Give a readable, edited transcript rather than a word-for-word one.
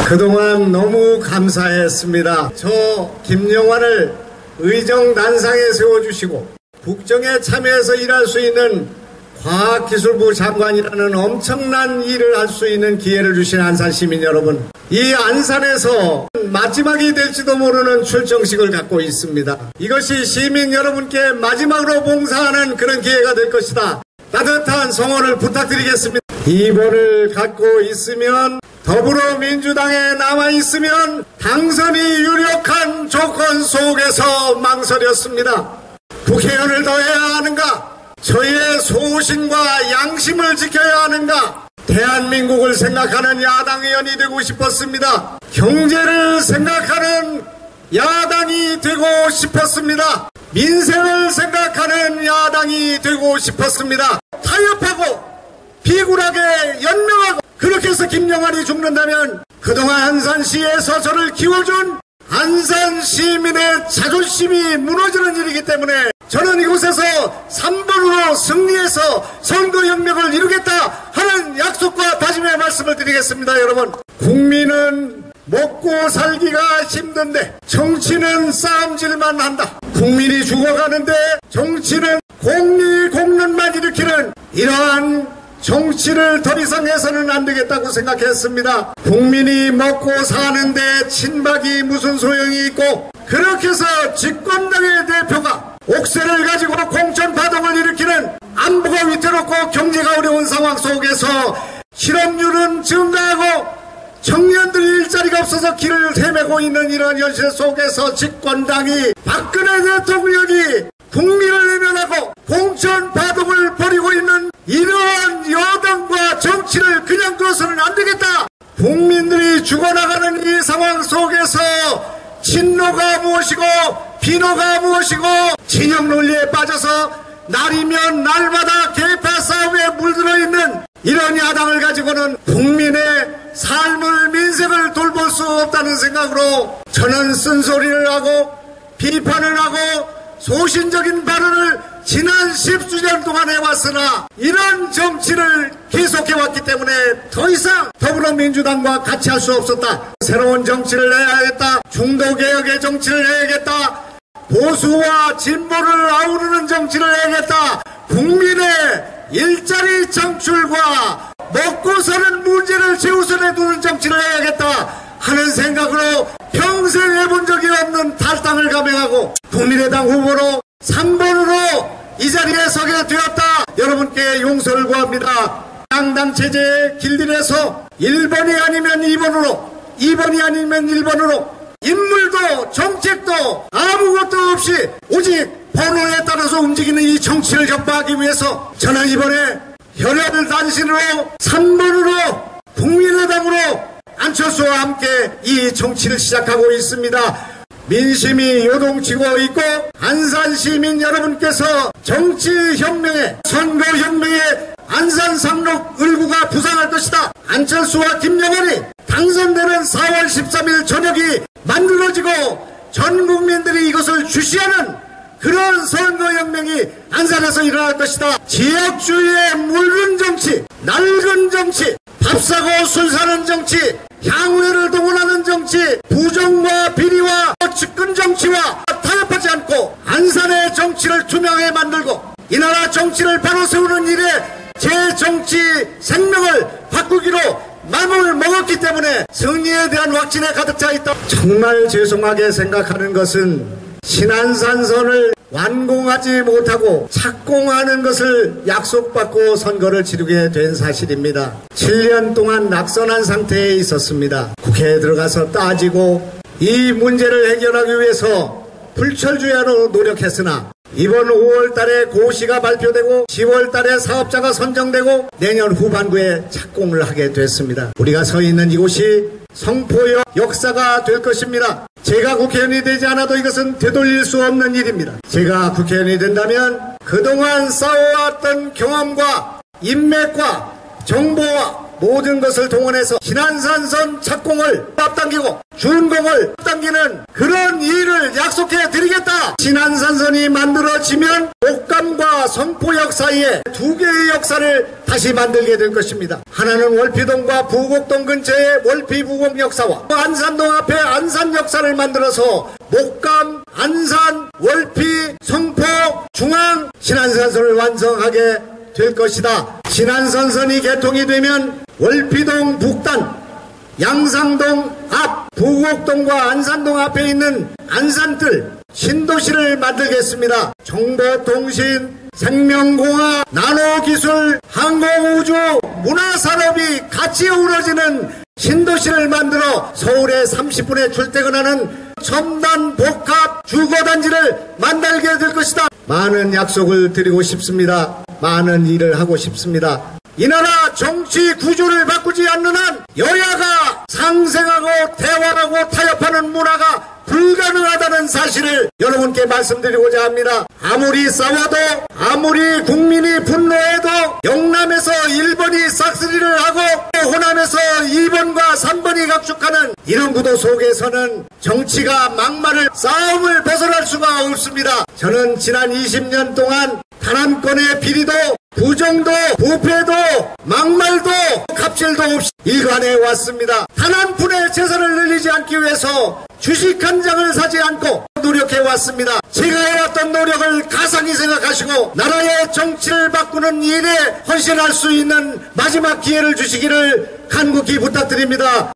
그동안 너무 감사했습니다. 저 김영환을 의정단상에 세워주시고 국정에 참여해서 일할 수 있는 과학기술부 장관이라는 엄청난 일을 할 수 있는 기회를 주신 안산시민 여러분, 이 안산에서 마지막이 될지도 모르는 출정식을 갖고 있습니다. 이것이 시민 여러분께 마지막으로 봉사하는 그런 기회가 될 것이다. 따뜻한 성원을 부탁드리겠습니다. 이번을 갖고 있으면, 더불어민주당에 남아있으면 당선이 유력한 조건 속에서 망설였습니다. 국회의원을 더 해야 하는가? 저희의 소신과 양심을 지켜야 하는가? 대한민국을 생각하는 야당 의원이 되고 싶었습니다. 경제를 생각하는 야당이 되고 싶었습니다. 민생을 생각하는 야당이 되고 싶었습니다. 타협하고 비굴하게 연명하고, 그렇게 해서 김영환이 죽는다면 그동안 안산시에서 저를 키워준 안산 시민의 자존심이 무너지는 일이기 때문에 저는 이곳에서 3번으로 승리해서 선거혁명을 이루겠다 하는 약속과 다짐의 말씀을 드리겠습니다. 여러분, 국민은 먹고 살기가 힘든데 정치는 싸움질만 한다. 국민이 죽어가는데 정치는 공리공론만 일으키는 이러한 정치를 더 이상 해서는 안 되겠다고 생각했습니다. 국민이 먹고 사는데 친박이 무슨 소용이 있고, 그렇게 해서 집권당의 대표가 옥새를 가지고 공천파동을 일으키는 안보가 위태롭고 경제가 어려운 상황 속에서 실업률은 증가하고 청년들이 일자리가 없어서 길을 헤매고 있는 이런 현실 속에서 집권당이, 박근혜 대통령이 국민을 외면하고 공천파동을 벌이고 있는 이러한 여당과 정치를 그냥 둬서는 안 되겠다. 국민들이 죽어나가는 이 상황 속에서 친노가 무엇이고 비노가 무엇이고 진영 논리에 빠져서 날이면 날마다 계파 싸움에 물들어 있는 이런 야당을 가지고는 국민의 삶을, 민생을 돌볼 수 없다는 생각으로 저는 쓴소리를 하고 비판을 하고 소신적인 발언을 지난 10수년 동안 해왔으나 이런 정치를 계속해왔기 때문에 더 이상 더불어민주당과 같이 할 수 없었다. 새로운 정치를 해야겠다. 중도개혁의 정치를 해야겠다. 보수와 진보를 아우르는 정치를 해야겠다. 국민의 일자리 창출과 먹고 사는 문제를 최우선에 두는 정치를 해야겠다 하는 생각으로 평생 해본 적이 없는 탈당을 감행하고 국민의당 후보로 3번으로 이 자리에 서게 되었다. 여러분께 용서를 구합니다. 양당 체제의 길들여서 1번이 아니면 2번으로, 2번이 아니면 1번으로 인물도 정책도 아무것도 없이 오직 번호에 따라서 움직이는 이 정치를 격파하기 위해서 저는 이번에 혈혈을 단신으로 3번으로 국민의당으로 안철수와 함께 이 정치를 시작하고 있습니다. 민심이 요동치고 있고 안산 시민 여러분께서 정치혁명에, 선거혁명에 안산 상록 을구가 부상할 것이다. 안철수와 김영환이 당선되는 4월 13일 저녁이 만들어지고 전 국민들이 이것을 주시하는 그런 선거혁명이 안산에서 일어날 것이다. 지역주의의 물른 정치, 낡은 정치, 밥 사고 술 사는 정치, 향후회를 동원하는 정치, 부정과 비리와 측근 정치와 타협하지 않고 안산의 정치를 투명하게 만들고 이 나라 정치를 바로 세우는 일에 제 정치 생명을 바꾸기로 마음을 먹었기 때문에 승리에 대한 확신에 가득 차 있다. 정말 죄송하게 생각하는 것은 신안산선을 완공하지 못하고 착공하는 것을 약속받고 선거를 치르게 된 사실입니다. 7년 동안 낙선한 상태에 있었습니다. 국회에 들어가서 따지고 이 문제를 해결하기 위해서 불철주야로 노력했으나 이번 5월 달에 고시가 발표되고 10월 달에 사업자가 선정되고 내년 후반부에 착공을 하게 됐습니다. 우리가 서 있는 이곳이 성포역 역사가 될 것입니다. 제가 국회의원이 되지 않아도 이것은 되돌릴 수 없는 일입니다. 제가 국회의원이 된다면 그동안 쌓아왔던 경험과 인맥과 정보와 모든 것을 동원해서 신안산선 착공을 앞당기고 준공을 앞당기는 그런 일을 약속해 드리겠다. 신안산선이 만들어지면 목감과 성포역 사이에 두 개의 역사를 다시 만들게 될 것입니다. 하나는 월피동과 부곡동 근처의 월피부곡 역사와 안산동 앞에 안산 역사를 만들어서 목감, 안산, 월피, 성포, 중앙 신안산선을 완성하게 될 것이다. 신안선선이 개통이 되면 월피동 북단, 양상동 앞, 부곡동과 안산동 앞에 있는 안산뜰 신도시를 만들겠습니다. 정보통신, 생명공학, 나노기술, 항공우주, 문화산업이 같이 어우러지는 신도시를 만들어 서울에 30분에 출퇴근하는 첨단 복합 주거단지를 만들게 될 것이다. 많은 약속을 드리고 싶습니다. 많은 일을 하고 싶습니다. 이 나라 정치 구조를 바꾸지 않는 한 여야가 상생하고 대화하고 타협하는 문화가 불가능하다는 사실을 여러분께 말씀드리고자 합니다. 아무리 싸워도 아무리 국민이 분노해도 영남에서 1번이 싹쓸이를 하고 호남에서 2번과 3번이 각축하는 이런 구도 속에서는 정치가 막말을 싸움을 벗어날 수가 없습니다. 저는 지난 20년 동안 단 한 건의 비리도 부정도 부패도 막말도 갑질도 없이 일관해 왔습니다. 단 한 푼의 재산을 늘리지 않기 위해서 주식 한 장을 사지 않고 노력해 왔습니다. 제가 해왔던 노력을 가상히 생각하시고 나라의 정치를 바꾸는 일에 헌신할 수 있는 마지막 기회를 주시기를 간곡히 부탁드립니다.